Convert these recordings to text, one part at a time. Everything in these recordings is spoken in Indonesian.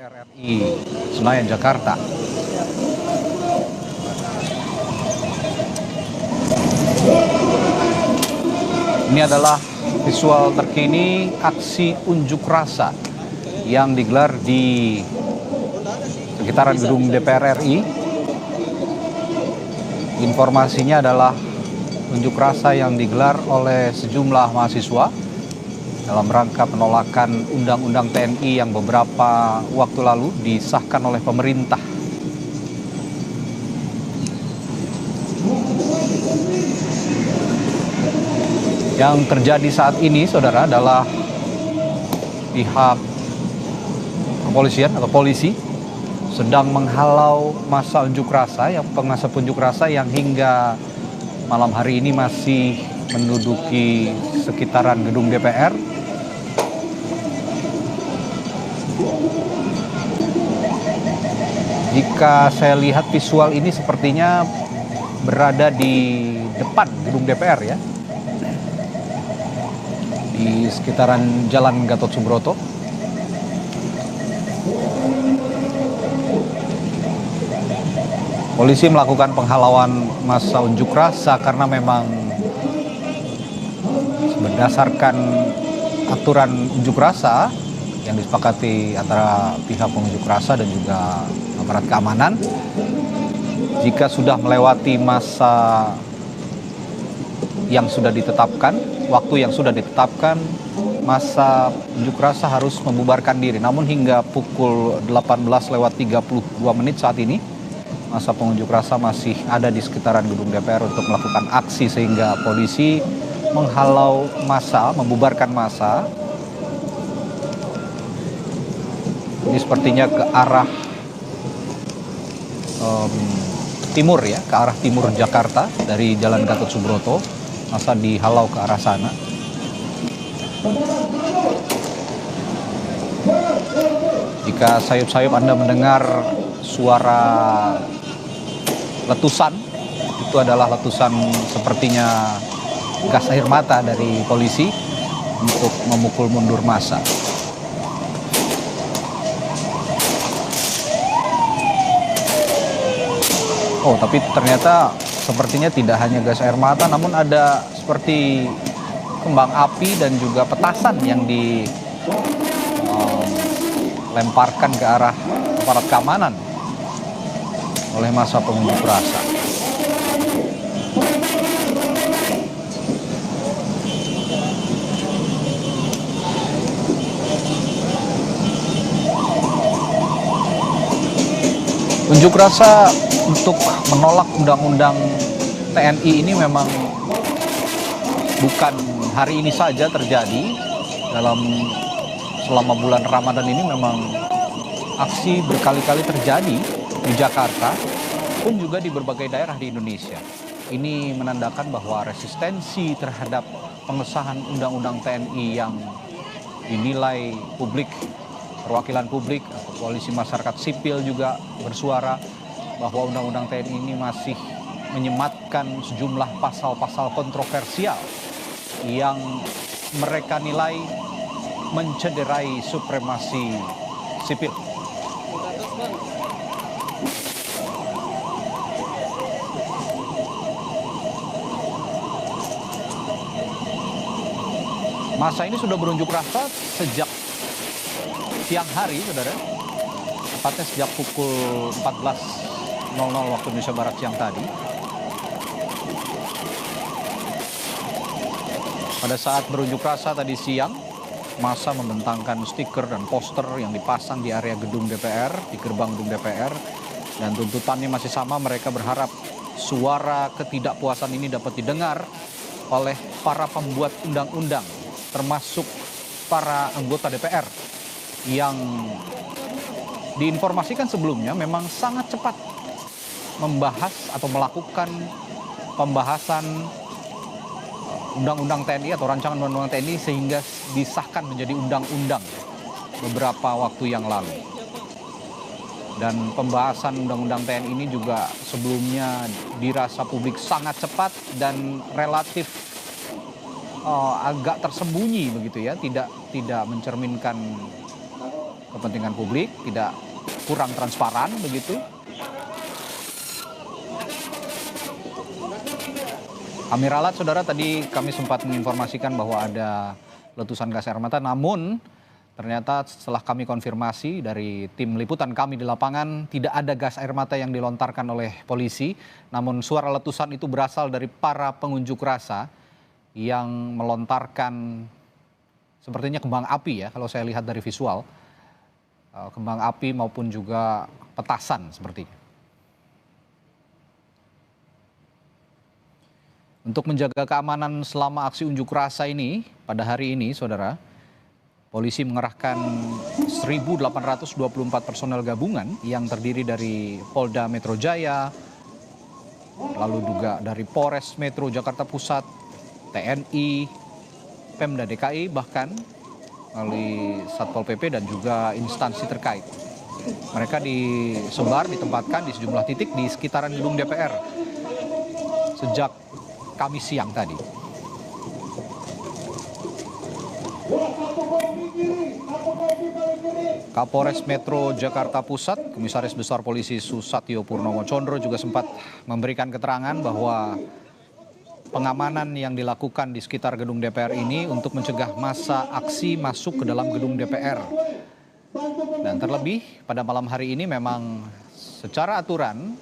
DPR RI Senayan, Jakarta. Ini adalah visual terkini aksi unjuk rasa yang digelar di sekitaran gedung DPR RI. Informasinya adalah unjuk rasa yang digelar oleh sejumlah mahasiswa dalam rangka penolakan Undang-Undang TNI yang beberapa waktu lalu disahkan oleh pemerintah. Yang terjadi saat ini, saudara, adalah pihak kepolisian atau polisi sedang menghalau massa unjuk rasa yang hingga malam hari ini masih menduduki sekitaran gedung DPR. Jika saya lihat visual ini sepertinya berada di depan gedung DPR ya, di sekitaran Jalan Gatot Subroto. Polisi melakukan penghalauan massa unjuk rasa karena memang berdasarkan aturan unjuk rasa yang disepakati antara pihak pengunjuk rasa dan juga aparat keamanan, jika sudah melewati masa yang sudah ditetapkan, waktu yang sudah ditetapkan, masa unjuk rasa harus membubarkan diri. Namun hingga pukul 18:32 saat ini, masa pengunjuk rasa masih ada di sekitaran gedung DPR untuk melakukan aksi, sehingga polisi menghalau massa, membubarkan massa. Ini sepertinya ke arah timur ya, ke arah timur Jakarta dari Jalan Gatot Subroto. Masa dihalau ke arah sana. Jika sayup-sayup Anda mendengar suara letusan, itu adalah letusan sepertinya gas air mata dari polisi untuk memukul mundur massa. Oh, tapi ternyata sepertinya tidak hanya gas air mata, namun ada seperti kembang api dan juga petasan yang dilemparkan ke arah aparat keamanan oleh massa pengunjuk rasa. Unjuk rasa untuk menolak Undang-Undang TNI ini memang bukan hari ini saja terjadi. Selama bulan Ramadan ini memang aksi berkali-kali terjadi di Jakarta pun juga di berbagai daerah di Indonesia. Ini menandakan bahwa resistensi terhadap pengesahan Undang-Undang TNI yang dinilai publik, perwakilan publik atau koalisi masyarakat sipil juga bersuara bahwa Undang-Undang TNI ini masih menyematkan sejumlah pasal-pasal kontroversial yang mereka nilai mencederai supremasi sipil. Masa ini sudah berunjuk rasa sejak siang hari, saudara. Tepatnya sejak pukul 14.00 waktu Indonesia Barat siang tadi. Pada saat berunjuk rasa tadi siang, massa membentangkan stiker dan poster yang dipasang di area gedung DPR, di gerbang gedung DPR. Dan tuntutannya masih sama, mereka berharap suara ketidakpuasan ini dapat didengar oleh para pembuat undang-undang, termasuk para anggota DPR yang diinformasikan sebelumnya memang sangat cepat membahas atau melakukan pembahasan Undang-Undang TNI atau rancangan Undang-Undang TNI sehingga disahkan menjadi undang-undang beberapa waktu yang lalu. Dan pembahasan Undang-Undang TNI ini juga sebelumnya dirasa publik sangat cepat dan relatif agak tersembunyi begitu ya, tidak mencerminkan kepentingan publik, tidak kurang transparan begitu. Amiralat, saudara, tadi kami sempat menginformasikan bahwa ada letusan gas air mata, namun ternyata setelah kami konfirmasi dari tim liputan kami di lapangan, tidak ada gas air mata yang dilontarkan oleh polisi, namun suara letusan itu berasal dari para pengunjuk rasa yang melontarkan sepertinya kembang api ya, kalau saya lihat dari visual, kembang api maupun juga petasan sepertinya. Untuk menjaga keamanan selama aksi unjuk rasa ini, pada hari ini, saudara, polisi mengerahkan 1.824 personel gabungan yang terdiri dari Polda Metro Jaya, lalu juga dari Polres Metro Jakarta Pusat, TNI, Pemda DKI, bahkan melalui Satpol PP dan juga instansi terkait. Mereka disebar, ditempatkan di sejumlah titik di sekitaran gedung DPR sejak Kamis siang tadi. Kapolres Metro Jakarta Pusat, Komisaris Besar Polisi Susatyo Purnomo Condro juga sempat memberikan keterangan bahwa pengamanan yang dilakukan di sekitar gedung DPR ini untuk mencegah massa aksi masuk ke dalam gedung DPR. Dan terlebih pada malam hari ini memang secara aturan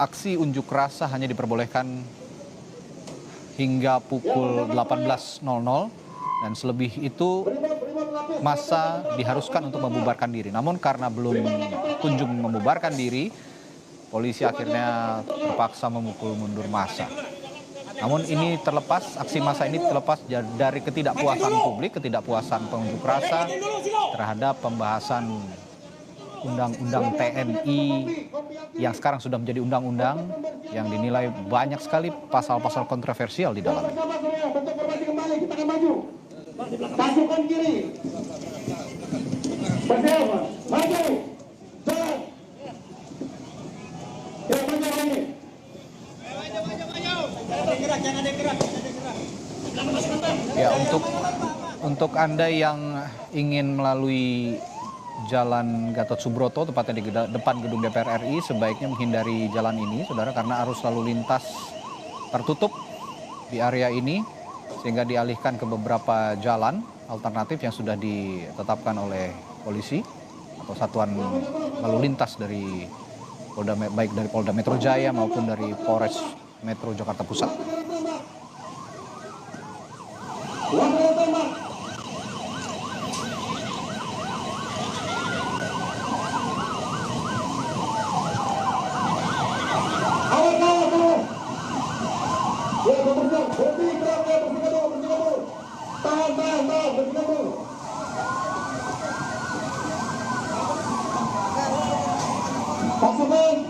aksi unjuk rasa hanya diperbolehkan hingga pukul 18.00 dan selebih itu massa diharuskan untuk membubarkan diri. Namun karena belum kunjung membubarkan diri, polisi akhirnya terpaksa memukul mundur massa. Namun ini terlepas, aksi massa ini terlepas dari ketidakpuasan publik, ketidakpuasan pengunjuk rasa terhadap pembahasan Undang-Undang TNI yang sekarang sudah menjadi undang-undang yang dinilai banyak sekali pasal-pasal kontroversial di dalamnya. Pasukan kiri, bersiap, maju, jalan. Ya, maju lagi. Ya, untuk Anda yang ingin melalui Jalan Gatot Subroto, tepatnya di depan gedung DPR RI, sebaiknya menghindari jalan ini, saudara, karena arus lalu lintas tertutup di area ini, sehingga dialihkan ke beberapa jalan alternatif yang sudah ditetapkan oleh polisi atau satuan lalu lintas dari Polda, baik dari Polda Metro Jaya maupun dari Polres Metro Jakarta Pusat. Pasukan,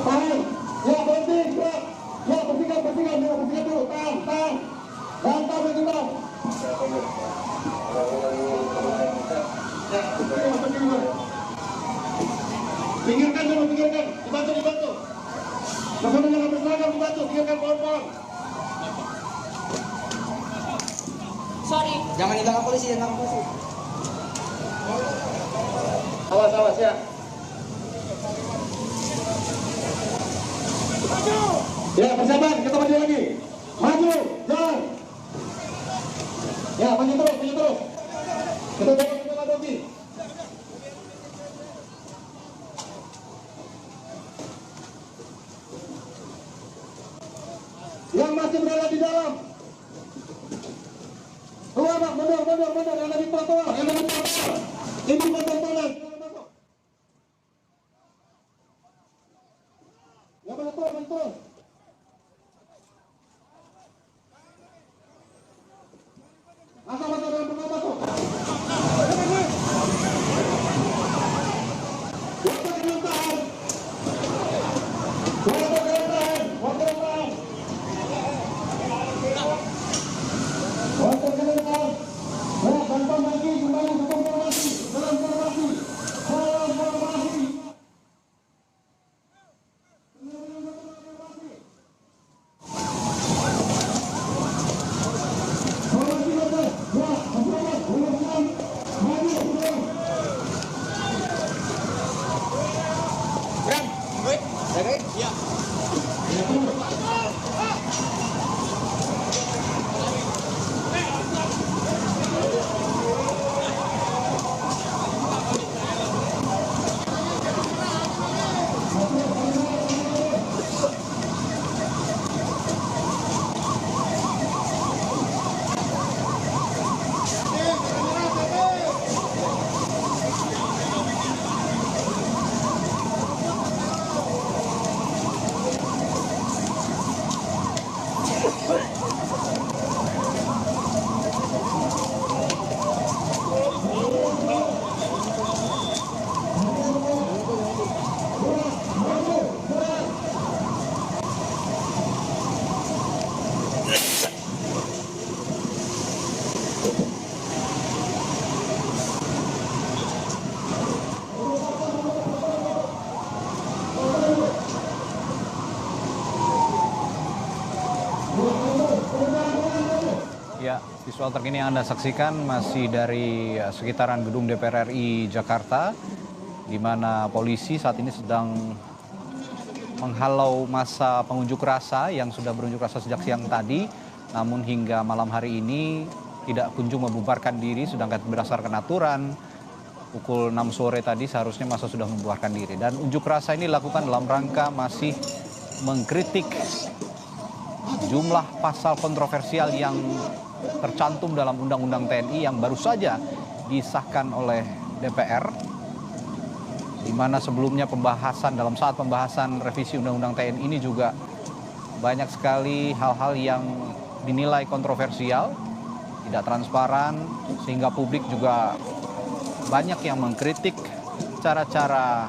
tahan, ya berhenti, gerak, ya bersihkan dulu, tahan, bantah bergerak. Pinggirkan dulu, dibantu. Langsung jangan berseragam, dibantu, pinggirkan pohon-pohon. Sorry. Jangan ditangkap polisi. Awas ya. Maju. Ya, persiapan, kita maju lagi. Maju, jalan. Ya, maju terus. Kita jalan lagi. Yang masih berada di dalam. Keluar, Pak, mundur. Yang ada di trotoar. Ini potong-potong. Ya, betul. Masuk dalam pengawas masuk. Bantuan lagi kembali ke formasi. Dalam formasi. Visual terkini yang Anda saksikan masih dari sekitaran gedung DPR RI Jakarta, di mana polisi saat ini sedang menghalau massa pengunjuk rasa yang sudah berunjuk rasa sejak siang tadi, namun hingga malam hari ini tidak kunjung membubarkan diri, sedangkan berdasarkan aturan pukul 6 sore tadi seharusnya massa sudah membubarkan diri. Dan unjuk rasa ini dilakukan dalam rangka masih mengkritik jumlah pasal kontroversial yang tercantum dalam Undang-Undang TNI yang baru saja disahkan oleh DPR, di mana sebelumnya dalam saat pembahasan revisi Undang-Undang TNI ini juga banyak sekali hal-hal yang dinilai kontroversial, tidak transparan, sehingga publik juga banyak yang mengkritik cara-cara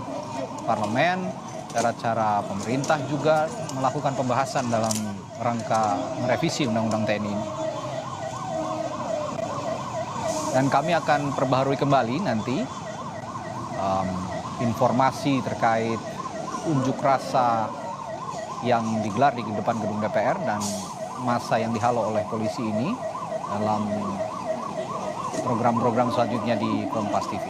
parlemen, cara-cara pemerintah juga melakukan pembahasan dalam rangka merevisi Undang-Undang TNI ini. Dan kami akan perbaharui kembali nanti informasi terkait unjuk rasa yang digelar di depan gedung DPR dan massa yang dihalau oleh polisi ini dalam program-program selanjutnya di Kompas TV.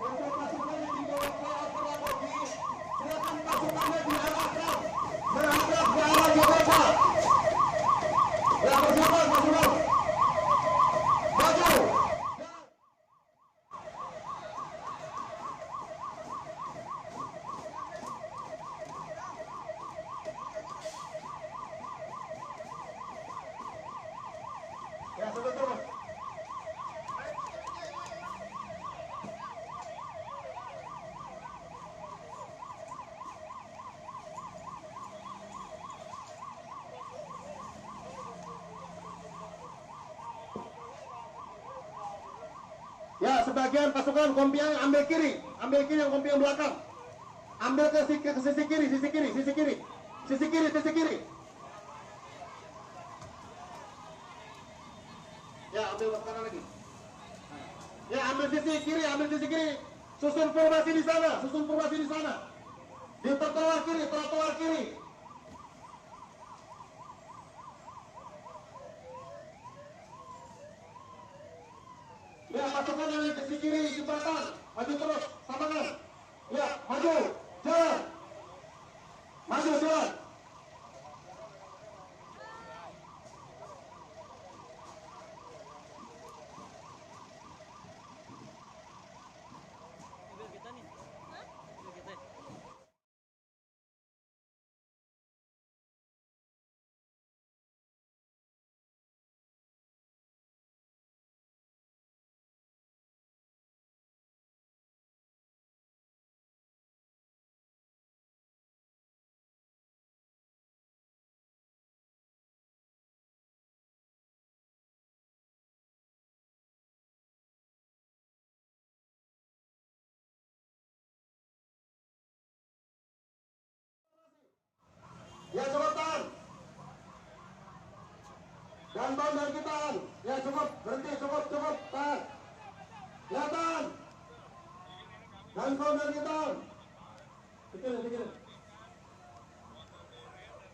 Untuk pasukan yang dibawa ke Apalagi, silakan pasukannya diarahkan menghadap ke arah Jakarta. Ya, persiapan pasukan. Maju. Ya, sudah turun. Ya, sebagian pasukan kompiang ambil kiri yang kompiang belakang. Ambil ke sisi kiri. Ya, ambil ke kanan lagi. Ya, ambil sisi kiri. Susun formasi di sana. Di trotoar kiri. Ya, pasukan yang di sisi kiri jembatan, maju terus, samakan. Ya, maju, jalan. Ya, cukup tahan. Ganton dan kitahan. Ya, cukup, berhenti, cukup, tahan. Ya, tahan. Ganton dan kitahan. Pikirin.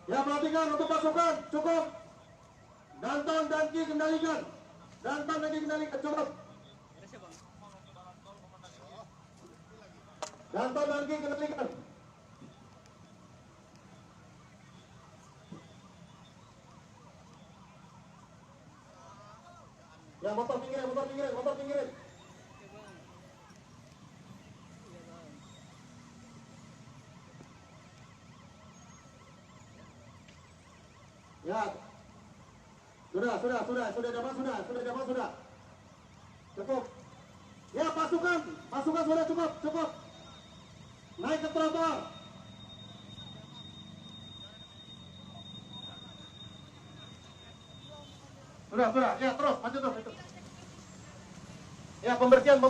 Ya, perhatikan untuk pasukan, cukup. Ganton dan Ki kendalikan. Cukup. Ganton dan Ki kendalikan. Ya, motor pinggirin. Ya. Sudah dapat. Cukup. Ya, pasukan sudah cukup. Naik ke trotoar. Sudah. Ya, terus, maju terus itu. Ya, pembersihan.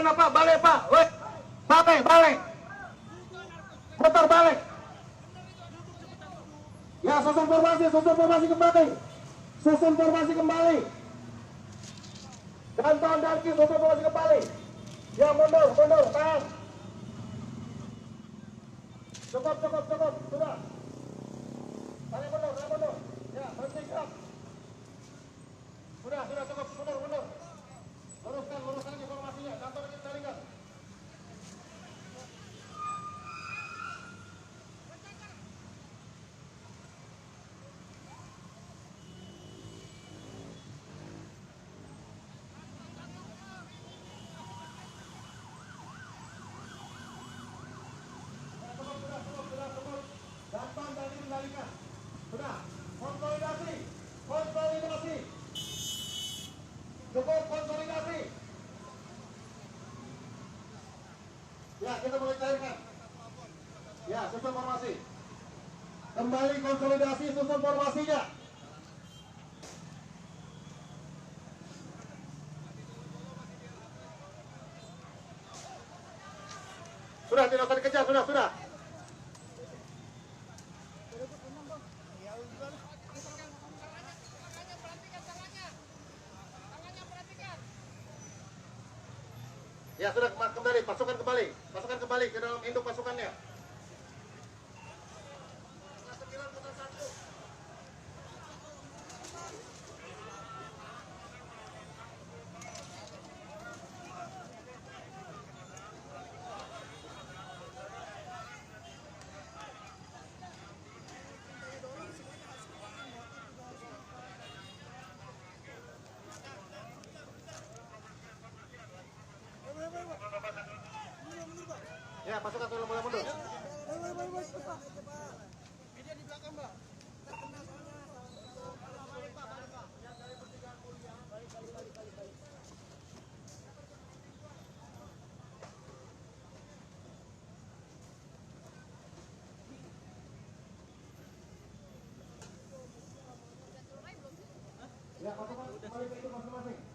mana Pak? Balik Pak. Woi. Balik. Putar balik. Ya, susun formasi kembali. Susun formasi kembali. Danton dan Ki susun formasi kembali. Ya, mundur, tahan. Cukup. Sudah. Tarik mundur. Ya, berhenti gerak. Sudah, cukup. Mundur. Luruskan lagi formasinya. Danton lagi taringkan. Cukup. Danton tadi kendalikan. Sudah. Konsolidasi. Cukup konsolidasi. Ya, kita mulai cairkan. Ya, susun formasi. Kembali konsolidasi, susun formasinya. Sudah, tidak usah dikejar, sudah. Ya sudah, kembali, pasukan kembali ke dalam induk pasukannya. Ya, pasukan sudah mulai mundur. Ya, pasukan kembali ke itu masing-masing.